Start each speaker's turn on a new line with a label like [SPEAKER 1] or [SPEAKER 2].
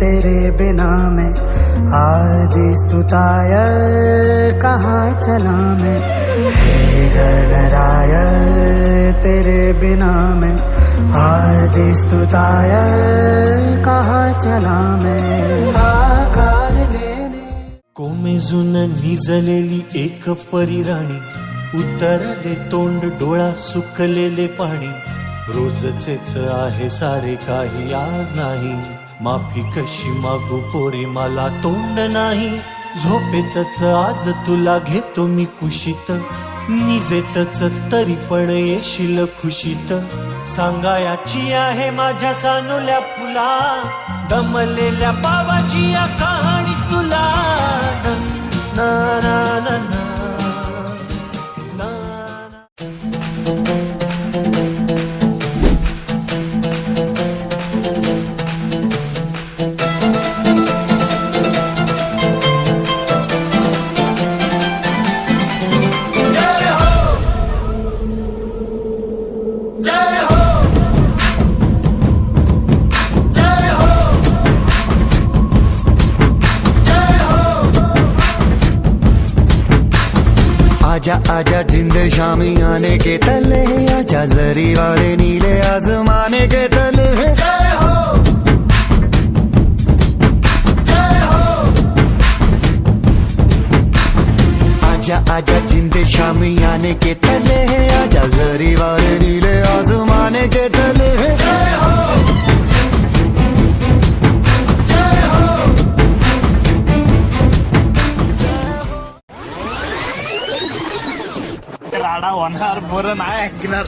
[SPEAKER 1] तेरे बिना मैं आदि स्तुताय कहाँ चला मैं। हे गणराय तेरे बिना मैं आदि स्तुताय कहाँ चला मैं। आकार लेने
[SPEAKER 2] कोमेजून निजलेली एक परिराणी, उतरले तोंड डोळा सुकलेले पाणी। रोजचेच आहे सारे काही आज नाही, माफी कशी मागू पोरे मला तोंड नाही। झोपेतच आज तुला घेतो मी कुशीत, निजेतच तरी पण येशील खुशीत। सांगायाची आहे माझ्या सानुल्या फुला, दमलेल्या पावाची या कहाणी तुला। ना ना ना ना
[SPEAKER 3] आजा आजा जिंद शामी आने के तले, आजा जरी वाले नीले आसमाने के तले। जय हो जय हो। आजा आजा जिंद शामी आने के तले, आजा जरी वाले नीले आसमाने के तले। जय हो
[SPEAKER 4] राडा होणार बरं नाही ऐकणार।